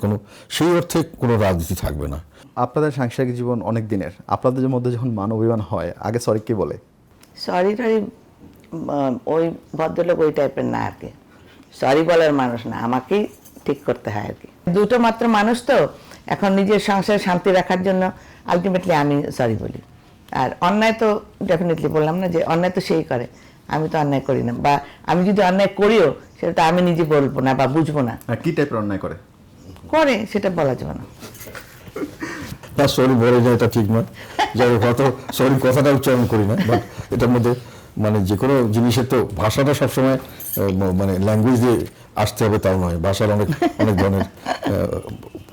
সেই অর্থে কোনো রাজনীতি থাকবে না। আপনাদের সাংসারিক জীবন অনেক দিনের, আপনাদের মধ্যে যখন মান অভিমান হয়, আগে সরি কে বলে? সরি টরি ওই ভদ্রলোক ওই টাইপের না আর কি, সরি বলার মানুষ না, আমাকেই ঠিক করতে হয় আর কি। দুটো মাত্র মানুষ তো, এখন নিজের সংসারে শান্তি রাখার জন্য আলটিমেটলি আমি সরি বলি। আর অন্যায় তো ডেফিনেটলি বললাম না যে অন্যায় তো সেই করে, আমি তো অন্যায় করি না, বা আমি যদি অন্যায় করিও সেটা তো আমি নিজে বলবো না বা বুঝবো না। কি টাইপের অন্যায় করে সেটা বলা যাবে না। না, সরি বলে যায় এটা ঠিক নয়, যাই হোক, হয়তো সরি কথাটা উচ্চারণ করি না, বাট এটার মধ্যে মানে যে কোনো জিনিসের তো ভাষাটা সবসময় মানে ল্যাঙ্গুয়েজ দিয়ে আসতে হবে তাও নয়, ভাষার অনেক অনেক ধরনের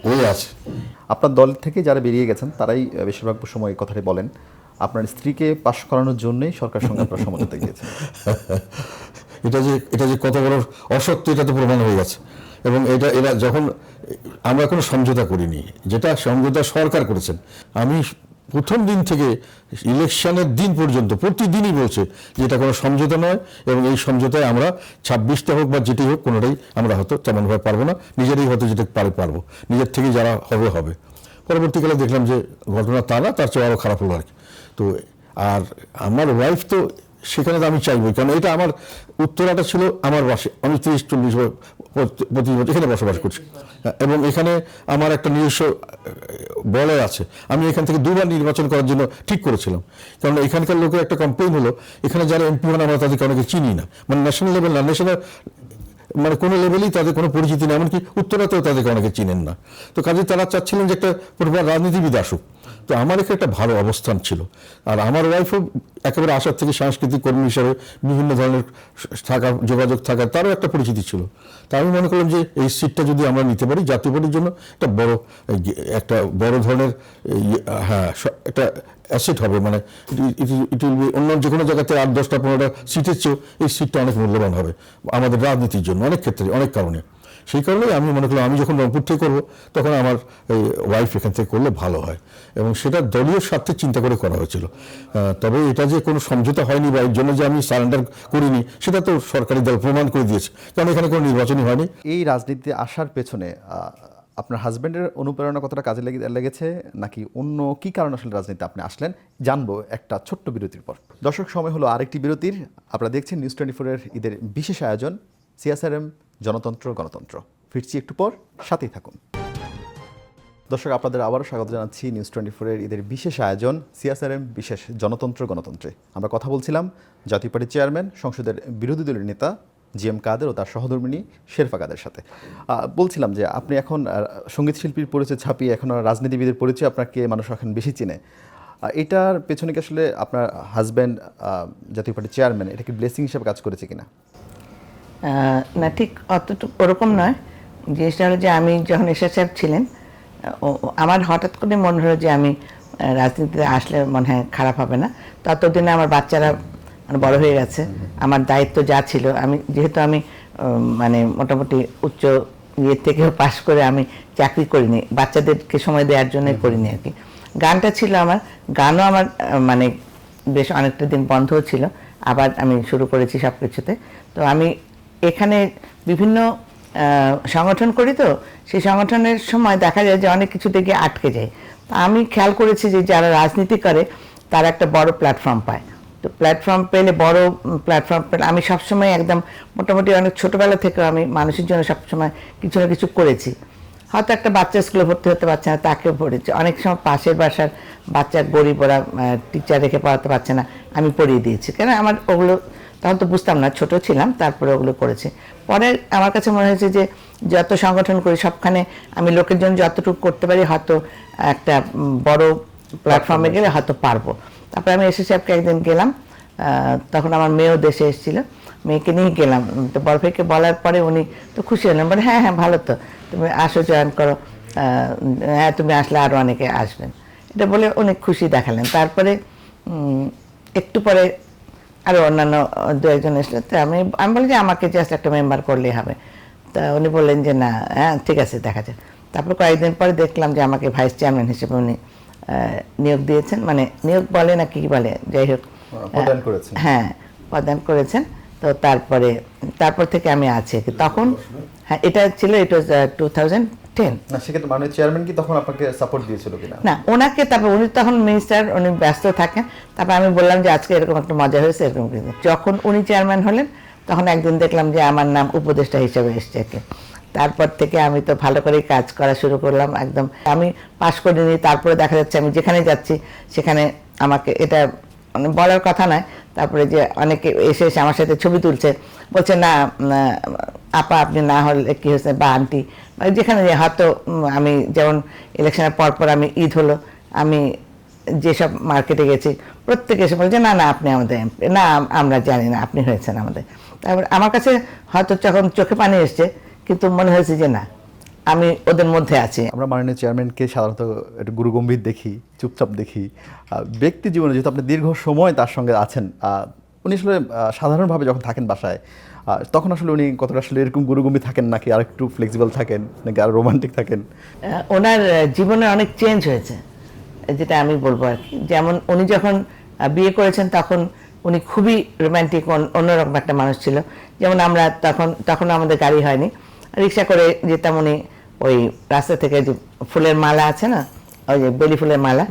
ওয়ে আছে। আপনার দল থেকে যারা বেরিয়ে গেছেন তারাই বেশিরভাগ সময় কথাটি বলেন, আপনার স্ত্রীকে পাশ করানোর জন্যই সরকার সঙ্গে আপনার সমঝোতা গিয়েছে। এটা যে কত বড় অসত্য, এটা তো প্রমাণ হয়ে গেছে। এবং এরা যখন, আমরা কোনো সমঝোতা করিনি, যেটা সমঝোতা সরকার করেছেন। আমি প্রথম দিন থেকে ইলেকশনের দিন পর্যন্ত প্রতিদিনই বলছে যে এটা কোনো সমঝোতা নয়, এবং এই সমঝোতায় আমরা 26টা হোক বা যেটি হোক কোনোটাই আমরা হয়তো তেমনভাবে পারবো না, নিজেরাই হয়তো যেটা পারবো, নিজের থেকে যারা হবে। পরবর্তীকালে দেখলাম যে ঘটনা তা না, তার চেয়ে আরও খারাপ হলো আর কি। তো আর আমার ওয়াইফ তো সেখানে তো আমি চাইবই, কারণ এটা আমার উত্তরাটা ছিল আমার বাসে, আমি 30-40 বছর এখানে বসবাস করছি, এবং এখানে আমার একটা নিজস্ব বলয় আছে। আমি এখান থেকে 2বার নির্বাচন করার জন্য ঠিক করেছিলাম, কারণ এখানকার লোকের একটা কমপ্লেইন হলো, এখানে যারা এমপি হন আমরা তাদেরকে অনেকে চিনি না, মানে ন্যাশনাল লেভেল না, ন্যাশনাল মানে কোনো লেভেলেই তাদের কোনো পরিচিতি নেই, এমনকি উত্তরাতেও তাদেরকে অনেকে চিনেন না। তো কাজে তারা চাচ্ছিলেন যে একটা রাজনীতিবিদ আসুক। তো আমার এখানে একটা ভালো অবস্থান ছিল, আর আমার ওয়াইফও একেবারে আসার থেকে সাংস্কৃতিক কর্মী হিসাবে বিভিন্ন ধরনের যোগাযোগ থাকার তারও একটা পরিচিতি ছিল। তা আমি মনে করলাম যে এই সিটটা যদি আমরা নিতে পারি, জাতীয় পার্টির জন্য একটা বড় ধরনের একটা অ্যাসেট হবে, মানে ইট উইল বি অন্য যে কোনো জায়গাতে 8, 10টা 15টা সিটের চেয়েও এই সিটটা অনেক মূল্যবান হবে আমাদের রাজনীতির জন্য, অনেক ক্ষেত্রে, অনেক কারণে। সেই কারণেই আমি মনে করলাম আমি যখন রংপুর থেকে করবো, তখন আমার এই ওয়াইফ এখান থেকে করলে ভালো হয়, এবং সেটা দলীয় স্বার্থে চিন্তা করে করা হয়েছিল। তবে এটা যে কোনো সমঝোতা হয়নি বা এর জন্য যে আমি সারেন্ডার করিনি, সেটা তো সরকারি দল প্রমাণ করে দিয়েছে, কারণ এখানে কোনো নির্বাচনই হয়নি। এই রাজনীতিতে আসার পেছনে আপনার হাজব্যান্ডের অনুপ্রেরণা কতটা কাজে লেগেছে, নাকি অন্য কি কারণ আসলে রাজনীতিতে আপনি আসলেন, জানবো একটা ছোট্ট বিরতির পর। দর্শক, সময় হলো আরেকটি বিরতির। আপনারা দেখছেন নিউজ 24-এর ঈদের বিশেষ আয়োজন সিএসআরএম জনতন্ত্র গণতন্ত্র। ফিরছি একটু পর, সাথেই থাকুন। দর্শক, আপনাদের আবারও স্বাগত জানাচ্ছি নিউজ 24-এর ঈদের বিশেষ আয়োজন সিএসআরএম বিশেষ জনতন্ত্র গণতন্ত্রে। আমরা কথা বলছিলাম জাতীয় পার্টির চেয়ারম্যান, সংসদের বিরোধী দলের নেতা জিএম কাদের ও তার সহধর্মিণী শেরফা কাদের সাথে বলছিলাম যে আপনি এখন সঙ্গীত শিল্পীর পরিচয় ছাপিয়ে এখন রাজনীতিবিদের পরিচয় আপনাকে মানুষ এখন বেশি চিনে। এটার পেছনে কি আসলে আপনার হাজব্যান্ড জাতীয় পার্টির চেয়ারম্যান, এটা কি ব্লেসিং হিসেবে কাজ করেছে কিনা? না, ঠিক অতটুকু ওরকম নয়। জিনিসটা হলো যে আমি যখন এসএস সাহেব ছিলেন, আমার হঠাৎ করে মনে হলো যে আমি রাজনীতিতে আসলে মনে হয় খারাপ হবে না। ততদিনে আমার বাচ্চারা বড় হয়ে গেছে, আমার দায়িত্ব যা ছিল, যেহেতু আমি মানে মোটামুটি উচ্চ ইয়ে থেকেও পাশ করে আমি চাকরি করিনি, বাচ্চাদেরকে সময় দেওয়ার জন্য করিনি আর কি। গানটা ছিল আমার, গানও আমার মানে বেশ অনেকটা দিন বন্ধও ছিল, আবার আমি শুরু করেছি সব কিছুতে। তো আমি এখানে বিভিন্ন সংগঠন করি, তো সেই সংগঠনের সময় দেখা যায় যে অনেক কিছু থেকে আটকে যায়। তা আমি খেয়াল করেছি যে যারা রাজনীতি করে তারা একটা বড় প্ল্যাটফর্ম পায়। তো প্ল্যাটফর্ম পেলে, বড় প্ল্যাটফর্ম পেলে, আমি সবসময় একদম মোটামুটি অনেক ছোটোবেলা থেকে আমি মানুষের জন্য সবসময় কিছু না কিছু করেছি। হয়তো একটা বাচ্চা স্কুলে ভর্তি হতে পারছে না, তাকেও পড়েছি। অনেক সময় পাশের বাসার বাচ্চা গরিব, ওরা টিচার রেখে পড়াতে পারছে না, আমি পড়িয়ে দিয়েছি। কেন আমার ওগুলো তখন তো বুঝতাম না, ছোট ছিলাম, তারপরে ওগুলো করেছি। পরে আমার কাছে মনে হয়েছে যে যত সংগঠন করি সবখানে আমি লোকের জন্য যতটুকু করতে পারি, হয়তো একটা বড় প্ল্যাটফর্মে গেলে হয়তো পারবো। তারপরে আমি এসে সাহেবকে একদিন গেলাম, তখন আমার মেয়েও দেশে এসেছিল, মেয়েকে নিয়ে গেলাম। তো বড় ভাইকে বলার পরে উনি তো খুশি হলেন, বলে হ্যাঁ হ্যাঁ ভালো, তো তুমি আসো, জয়েন করো, হ্যাঁ তুমি আসলে আরও অনেকে আসবেন, এটা বলে অনেক খুশি দেখালেন। তারপরে একটু পরে আরও অন্যান্য দু একজন এসলে, তো আমি বলি যে আমাকে জাস্ট একটা মেম্বার করলেই হবে। তা উনি বললেন যে না, হ্যাঁ ঠিক আছে, দেখা যায়। তারপর কয়েকদিন পরে দেখলাম যে আমাকে ভাইস চেয়ারম্যান হিসেবে উনি নিয়োগ দিয়েছেন, মানে নিয়োগ বলে না কি বলে, যাই হোক, প্রদান করেছেন। হ্যাঁ প্রদান করেছেন। তো তারপর থেকে আমি আছি। তখন হ্যাঁ এটা ছিল, ইট ওয়াজ 2010। না, সেক্ষেত্রে মাননীয় চেয়ারম্যান কি তখন আপনাকে সাপোর্ট দিয়েছিল কিনা? না, ওনাকে, তারপর উনি তখন মিনিস্টার, উনি ব্যস্ত থাকেন। তারপর আমি বললাম যে আজকে এরকম একটা মজা হয়েছে, এরকম কিছু। যখন উনি চেয়ারম্যান হলেন তখন একদিন দেখলাম যে আমার নাম উপদেষ্টা হিসেবে এসছে। তারপর থেকে আমি তো ভালো করেই কাজ করা শুরু করলাম। একদম আমি পাশ করিনি, তারপরে দেখা যাচ্ছে আমি যেখানে যাচ্ছি সেখানে আমাকে, এটা মানে বলার কথা নয়, তারপরে যে অনেকে এসে আমার সাথে ছবি তুলছে, বলছে না আপা আপনি না হলে কি হয়েছে, বা আন্টি, যেখানে হয়তো আমি যেমন ইলেকশনের পর আমি ঈদ হলো, আমি যেসব মার্কেটে গেছি প্রত্যেকে এসে বলছে না না আপনি আমাদের এমপি, না আমরা জানি না আপনি হয়েছেন আমাদের। তারপর আমার কাছে হয়তো যখন চোখে পানি এসছে, কিন্তু মনে হয়েছে যে না, আমি ওদের মধ্যে আছি। আমরা মাননীয় চেয়ারম্যানকে সাধারণত একটু গুরুগম্ভীর দেখি, চুপচাপ দেখি। ব্যক্তি জীবনে যেহেতু আপনি দীর্ঘ সময় তার সঙ্গে আছেন, উনি আসলে সাধারণভাবে যখন থাকেন বাসায়, তখন আসলে উনি কতটা আসলে এরকম গুরুগম্ভীর থাকেন, নাকি আর একটু ফ্লেক্সিবল থাকেন, নাকি আর রোমান্টিক থাকেন? ওনার জীবনে অনেক চেঞ্জ হয়েছে, যেটা আমি বলবো আর কি। যেমন উনি যখন বিয়ে করেছেন তখন উনি খুবই রোমান্টিক, অন্যরকম একটা মানুষ ছিল। যেমন আমরা তখন আমাদের গাড়ি হয়নি, রিক্সা করে যেতাম। উনি ওই রাস্তা থেকে যে ফুলের মালা আছে না, ওই যে বেলি ফুলের মালা,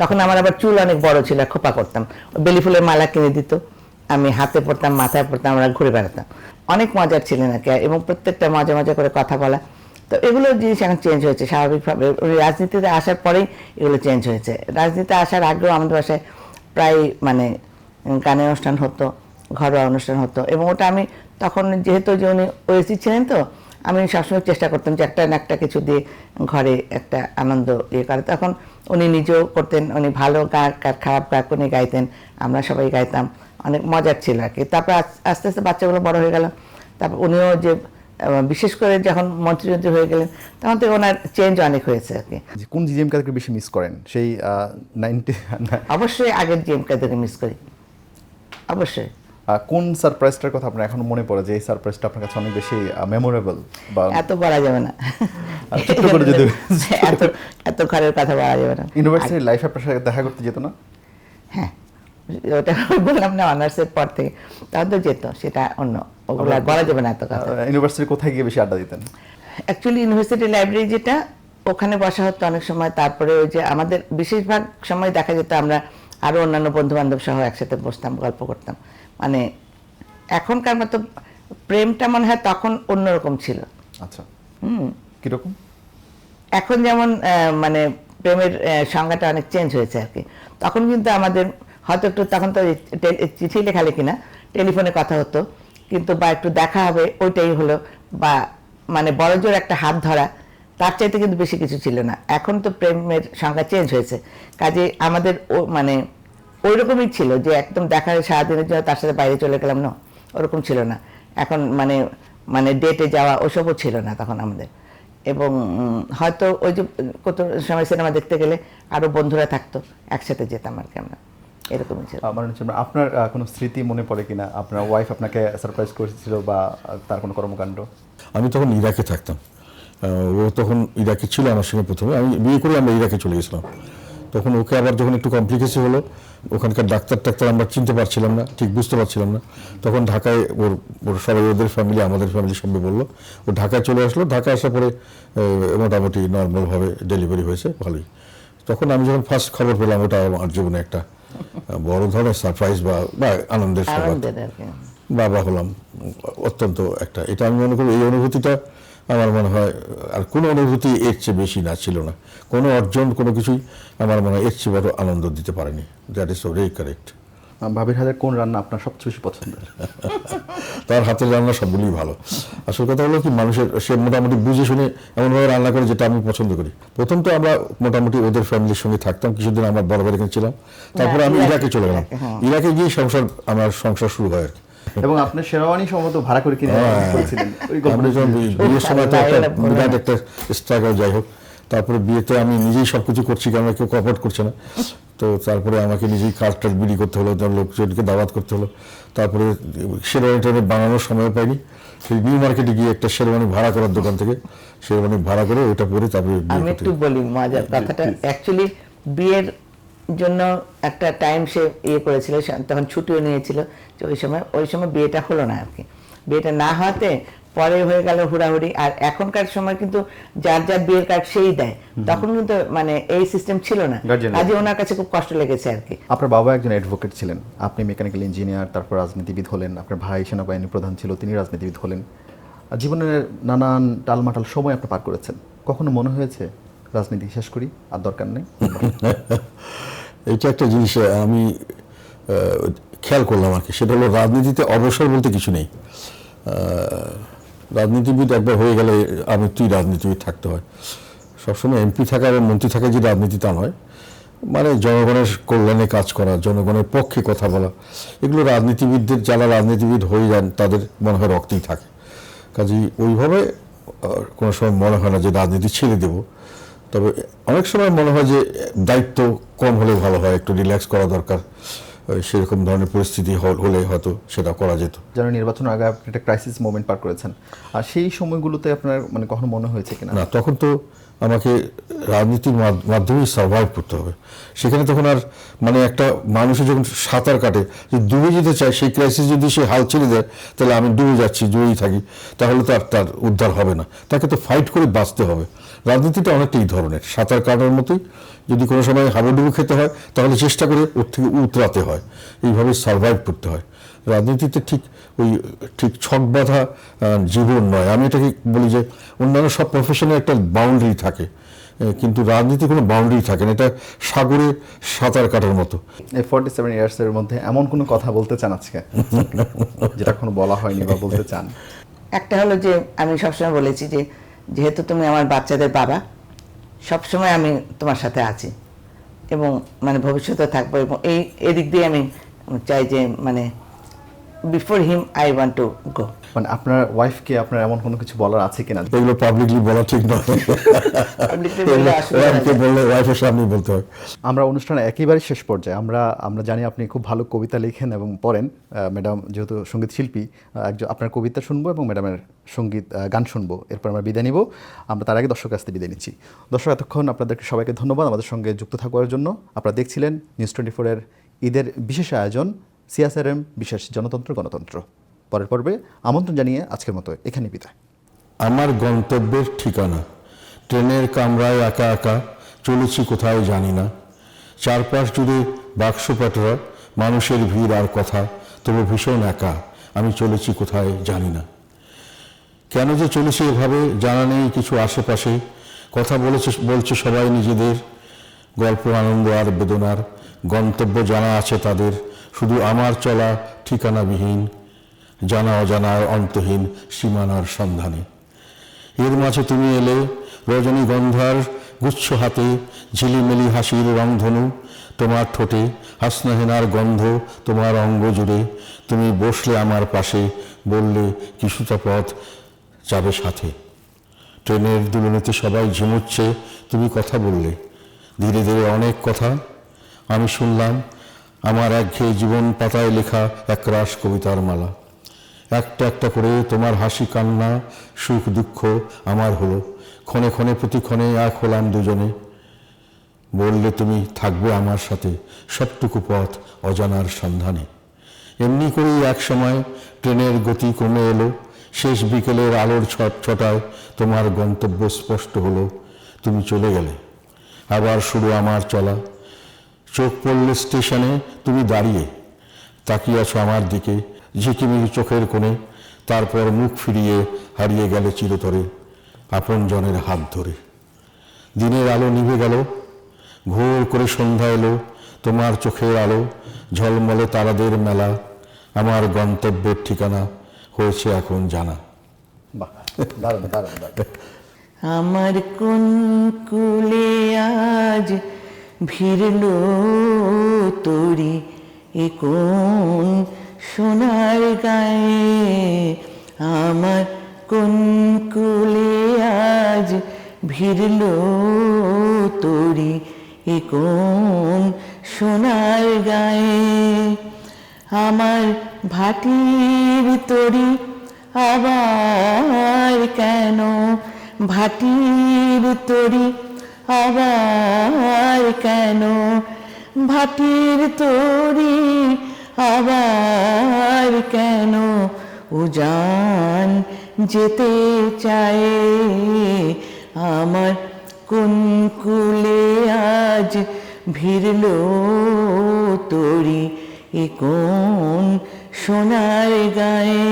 তখন আমার আবার চুল অনেক বড় ছিল, খোপা করতাম, বেলি ফুলের মালা কিনে দিত, আমি হাতে পড়তাম, মাথায় পড়তাম, আমরা ঘুরে বেড়াতাম। অনেক মজার ছিলেন আর কি, এবং প্রত্যেকটা মজা মজা করে কথা বলা। তো এগুলো জিনিস এখন চেঞ্জ হয়েছে স্বাভাবিকভাবে। উনি রাজনীতিতে আসার পরেই এগুলো চেঞ্জ হয়েছে। রাজনীতিতে আসার আগেও আমাদের বাসায় প্রায় মানে গানের অনুষ্ঠান হতো, ঘরোয়া অনুষ্ঠান হতো, এবং ওটা আমি তখন, যেহেতু যে উনি ওএসি ছিলেন, তো আমি সবসময় চেষ্টা করতাম যে একটা না একটা কিছু দিয়ে ঘরে একটা আনন্দ ইয়ে করে। তখন উনি নিজেও করতেন, উনি ভালো গায়ক আর খারাপ গায়ক উনি গাইতেন, আমরা সবাই গাইতাম, অনেক মজার ছিল আর কি। তারপর আস্তে আস্তে বাচ্চাগুলো বড় হয়ে গেল, তারপর উনিও যে বিশেষ করে যখন মন্ত্রী হয়ে গেলেন, তখন থেকে ওনার চেঞ্জ অনেক হয়েছে আর কি। কোন জিএম কাদেরকে বেশি মিস করেন? সেই 90? অবশ্যই আগের জিএম কাদেরকে মিস করি, অবশ্যই। কোন সারপ্রাইজটার কথা আপনার এখন মনে পড়ে যে এই সারপ্রাইজটা আপনার কাছে অনেক বেশি মেমোরেবল? বা এত বলা যাবে না, ছোট করে যদি এত ঘরের কথা বলা যাবে না। ইউনিভার্সিটির লাইফে আপনার সাথে দেখা করতে যেত না? হ্যাঁ, ওটা বললাম না, অনার্সের পর থেকে তখন তো যেত, সেটা অন্য, ওগুলো আর বলা যাবে না এত কথা। ইউনিভার্সিটি কোথায় গিয়ে বেশি আড্ডা দিতেন? অ্যাকচুয়ালি ইউনিভার্সিটি লাইব্রেরি যেটা, ওখানে বসা হতো অনেক সময়। তারপরে ওই যে আমাদের বেশিরভাগ সময় দেখা যেত আমরা আরও অন্যান্য বন্ধু বান্ধব সহ একসাথে বসতাম, গল্প করতাম। মানে এখনকার মতো প্রেমটা মনে হয় তখন অন্যরকম ছিল। আচ্ছা, কিরকম? এখন যেমন মানে প্রেমের সংজ্ঞাটা অনেক চেঞ্জ হয়েছে আর কি। তখন কিন্তু আমাদের হয়তো একটু, তখন তো চিঠি লেখালেখি না, টেলিফোনে কথা হতো, কিন্তু বা একটু দেখা হবে ওইটাই হলো, বা মানে বড়জোর একটা হাত ধরা, তার চাইতে কিন্তু বেশি কিছু ছিল না। এখন তো প্রেমের সংখ্যা চেঞ্জ হয়েছে, কাজে আমাদের মানে ওই রকমই ছিল যে একদম দেখা সারাদিনের জন্য তার সাথে বাইরে চলে গেলাম, না ওরকম ছিল না। এখন মানে ডেটে যাওয়া ওসবও ছিল না তখন আমাদের। এবং হয়তো ওই যে কত সময় সিনেমা দেখতে গেলে আরো বন্ধুরা থাকতো, একসাথে যেতাম আর কি আমরা, এরকমই ছিল। আমার হচ্ছে আপনার কোনো স্মৃতি মনে পড়ে কিনা, আপনার ওয়াইফ আপনাকে সারপ্রাইজ করেছিল বা তার কোনো কর্মকাণ্ড? আমি তখন ইরাকে থাকতাম, ও তখন ইরাকে ছিল আমার সঙ্গে। প্রথমে আমি বিয়ে করে আমরা ইরাকে চলে গেছিলাম। তখন ওকে আবার যখন একটু কমপ্লিকেশন হলো, ওখানকার ডাক্তার আমরা চিনতে পারছিলাম না, ঠিক বুঝতে পারছিলাম না। তখন ঢাকায় ওর সবাই, ওদের ফ্যামিলি আমাদের ফ্যামিলি সঙ্গে বললো, ও ঢাকায় চলে আসলো। ঢাকায় আসার পরে মোটামুটি নর্মালভাবে ডেলিভারি হয়েছে, ভালোই। তখন আমি যখন ফার্স্ট খবর পেলাম, ওটা আমার জীবনে একটা বড় ধরনের সারপ্রাইজ বা আনন্দের সংবাদ। বাবা হলাম, অত্যন্ত একটা, এটা আমি মনে করি এই অনুভূতিটা আমার মনে হয় আর কোনো অনুভূতি এর চেয়ে বেশি না, ছিল না। কোনো অর্জন, কোনো কিছুই আমার মনে হয় এর চেয়ে বড় আনন্দ দিতে পারেনি। That is so very correct. ভাবির হাতের কোন রান্না আপনার সবচেয়ে বেশি পছন্দের? তার হাতের রান্না সবগুলোই ভালো। আসল কথা হলো কি, মানুষের সে মোটামুটি বুঝে শুনে এমনভাবে রান্না করে যেটা আমি পছন্দ করি। প্রথম তো আমরা মোটামুটি ওদের ফ্যামিলির সঙ্গে থাকতাম কিছুদিন, আমরা বরাবর এখানে ছিলাম। তারপরে আমি ইরাকে চলে গেলাম। ইরাকে গিয়ে আমার সংসার শুরু হয় আর কি। এবং আপনি শেরওয়ানি সম্ভবত ভাড়া করে কিনে করেছিলেন ওই আমরা যখন বিয়ের সময় তো একটা বিরাট একটা স্ট্রাগল, যাই হোক। তারপরে বিয়েতে আমি নিজেই সবকিছু করছি, কারণ কেউ কপার্ট করছে না। তো তারপরে আমাকে নিজেই কার্ডটার বিলি করতে হলো, লোকজনকে দাওয়াত করতে হলো। তারপরে শেরওয়ানিটা বানানোর সময় পাইনি, সেই নিউ মার্কেটে গিয়ে একটা শেরওয়ানি ভাড়া করার দোকান থেকে শেরওয়ানি ভাড়া করে ওইটা পরে তারপরে আমি একটু বলি মজার কথাটা। অ্যাকচুয়ালি বিয়ের জন্য একটা টাইম সে করেছিল, তখন ছুটিও নিয়েছিল। ওই সময় বিয়েটা হলো না আর কি। বিয়েটা না হওয়াতে পরে হয়ে গেল হুড়াহুড়ি। আর এখনকার সময় কিন্তু যার যার বিয়ের কার্ড সেই দেয়, তখন কিন্তু মানে এই সিস্টেম ছিল না। আজ ওনার কাছে খুব কষ্ট লেগেছে আর কি। আপনার বাবা একজন অ্যাডভোকেট ছিলেন, আপনি মেকানিক্যাল ইঞ্জিনিয়ার, তারপর রাজনীতিবিদ হলেন। আপনার ভাই সেনাবাহিনী প্রধান ছিল, তিনি রাজনীতিবিদ হলেন। জীবনের নানান টালমাটাল সময় আপনি পার করেছেন। কখনো মনে হয়েছে রাজনীতি শেষ করি, আর দরকার নেই? এইটা একটা জিনিস আমি খেয়াল করলাম আর কি, সেটা হলো রাজনীতিতে অবসর বলতে কিছু নেই। রাজনীতিবিদ একবার হয়ে গেলে তুই রাজনীতিবিদ থাকতে হয়। সবসময় এমপি থাকা এবং মন্ত্রী থাকা যে রাজনীতি তা নয়, মানে জনগণের কল্যাণে কাজ করা, জনগণের পক্ষে কথা বলা, এগুলো রাজনীতিবিদদের, যারা রাজনীতিবিদ হয়ে যান তাদের মনে হয় রক্তেই থাকে। কাজেই ওইভাবে কোনো সময় মনে হয় না যে রাজনীতি ছেড়ে দেব। তবে অনেক সময় মনে হয় যে দায়িত্ব কম হলে ভালো হয়, একটু রিল্যাক্স করা দরকার। সেরকম ধরনের পরিস্থিতি হলে হয়তো সেটা করা যেত। যেন নির্বাচনের আগে আপনি একটা ক্রাইসিস মোমেন্ট পার করেছেন, আর সেই সময়গুলোতে আপনার মানে কখনো মনে হয়েছে কিনা? না, তখন তো আমাকে রাজনীতির মাধ্যমেই সার্ভাইভ করতে হবে। সেখানে তখন আর মানে একটা মানুষের যখন সাঁতার কাটে, যে ডুবে যেতে চায়, সেই ক্রাইসিস যদি সে হাল ছেড়ে দেয়, তাহলে আমি ডুবে যাচ্ছি, ডুবেই থাকি, তাহলে তো আর তার উদ্ধার হবে না। তাকে তো ফাইট করে বাঁচতে হবে। রাজনীতিটা অনেকটা এই ধরনের সাঁতার কাটার মতোই। যদি কোনো সময় হাবুডুবু খেতে হয়, তাহলে চেষ্টা করে ওর থেকে উতরাতে হয়, এইভাবে সার্ভাইভ করতে হয়। রাজনীতিতে ঠিক ছক বাঁধা জীবন নয়। আমি এটাকে বলি যে অন্যান্য সব প্রফেশনে একটা বাউন্ডারি থাকে, কিন্তু রাজনীতি কোনো বাউন্ডারি থাকে না, এটা সাগরে সাঁতার কাটার মতো। এই 47 ইয়ার্সের মধ্যে এমন কোনো কথা বলতে চান আজকে যেটা এখনো বলা হয়নি বা বলতে চান? একটা হলো যে আমি সবসময় বলেছি যে যেহেতু তুমি আমার বাচ্চাদের বাবা, সবসময় আমি তোমার সাথে আছি এবং মানে ভবিষ্যতে থাকবো। এবং এদিক দিয়ে আমি চাই যে মানে before him I want to go. মানে আপনার ওয়াইফকে আপনার এমন কোনো কিছু বলার আছে কিনা? এগুলো পাবলিকলি বলা ঠিক নয়, বললে ওয়াইফের সামনে বলতে হয়। আমরা অনুষ্ঠানে একেবারে শেষ পর্যায়ে আমরা জানি আপনি খুব ভালো কবিতা লেখেন এবং পড়েন। ম্যাডাম যেহেতু সঙ্গীত শিল্পী, আপনার কবিতা শুনবো এবং ম্যাডামের সঙ্গীত গান শুনবো, এরপর আমরা বিদায় নিব। আমরা তার আগে দর্শকের কাছ থেকে বিদায় নিচ্ছি। দর্শক, এতক্ষণ আপনাদেরকে সবাইকে ধন্যবাদ আমাদের সঙ্গে যুক্ত থাকার জন্য। আপনারা দেখছিলেন নিউজ 24-এর ঈদের বিশেষ আয়োজন সিএসআরএম বিশেষ জনতন্ত্র গণতন্ত্র। পরের পর্বে আমন্ত্রণ জানিয়ে আজকের মতো এখানে বিদায়। আমার গন্তব্যের ঠিকানা, ট্রেনের কামরায় একা একা চলেছি কোথায় জানি না। চারপাশ জুড়ে বাক্স পাটরা, মানুষের ভিড় আর কথা, তবু ভীষণ একা, আমি চলেছি কোথায় জানি না। কেন যে চলেছি এভাবে জানা নেই কিছু আশেপাশে, কথা বলছে সবাই নিজেদের, গল্প আনন্দ আর বেদনার, গন্তব্য জানা আছে তাদের, শুধু আমার চলা ঠিকানাবিহীন, জানা অজানার অন্তহীন সীমানার সন্ধানে। এর মাঝে তুমি এলে, রজনীগন্ধার গুচ্ছ হাতে ঝিলিমিলি হাসির রংধনু, তোমার ঠোঁটে হাসনাহেনার গন্ধ, তোমার অঙ্গ জুড়ে। তুমি বসলে আমার পাশে, বললে কিছুটা পথ যাবে সাথে। ট্রেনের দুলনিতে সবাই ঝিমুচ্ছে, তুমি কথা বললে ধীরে ধীরে অনেক কথা। আমি শুনলাম আমার একঘেয়ে জীবন পাতায় লেখা একরাশ কবিতার মালা। একটা একটা করে তোমার হাসি কান্না সুখ দুঃখ আমার হলো, ক্ষণে ক্ষণে প্রতিক্ষণে এক হলাম দুজনে। বললে তুমি থাকবে আমার সাথে সবটুকু পথ অজানার সন্ধানে। এমনি করেই এক সময় ট্রেনের গতি কমে এলো, শেষ বিকেলের আলোর ছটায় তোমার গন্তব্য স্পষ্ট হলো। তুমি চলে গেলে, আবার শুরু আমার চলা। চোখ পড়ল স্টেশনে, তুমি দাঁড়িয়ে তাকিয়ে আছো আমার দিকে ঝিকিমিকি চোখের কোণে। তারপর মুখ ফিরিয়ে হারিয়ে গেলে চিরতরে আপন জনের হাত ধরে। দিনের আলো নিভে গেল, ঘোর করে সন্ধ্যা এলো, তোমার চোখের আলো ঝলমলে তারাদের মেলা। আমার গন্তব্যের ঠিকানা হয়েছে এখন জানা। বাহ, দারুণ দারুণ দারুণ। আমার কোন কুলে আজ ভিড়লো তোরি, এ কোন সোনার গায়ে। আমার কোন কুলে আজ ভিড়লো তোরি, এ কোন সোনার গায়ে। আমার ভাটির তরি আবার কেন, ভাটির তরি আবার কেন, ভাটির তরি আবার কেন। উজান যেতে চায় আমার কোন কুলে আজ ভিড়লো তোরি, এ কোন সোনার গায়ে।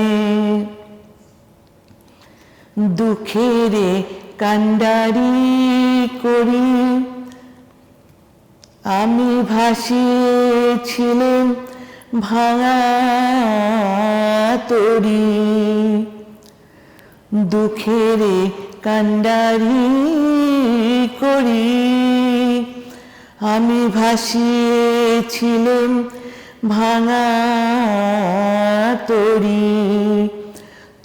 দুঃখেরে কান্ডারি করি আমি ভাসিয়েছিলাম ভাঙা তরি। দুঃখেরে কান্ডারি করি আমি ভাসিয়েছিলাম ভাঙা তরি।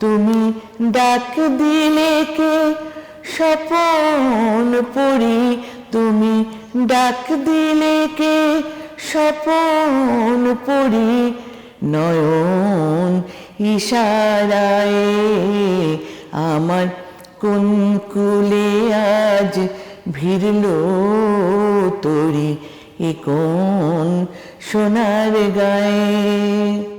তুমি ডাক দিলে কে স্বপন পড়ি, তুমি ডাক দিলে কে স্বপন পড়ি। নয়ন ইশারায় আমার কোন কুলে আজ ভিড়লো তোরি, এ কোন সোনার গায়ে।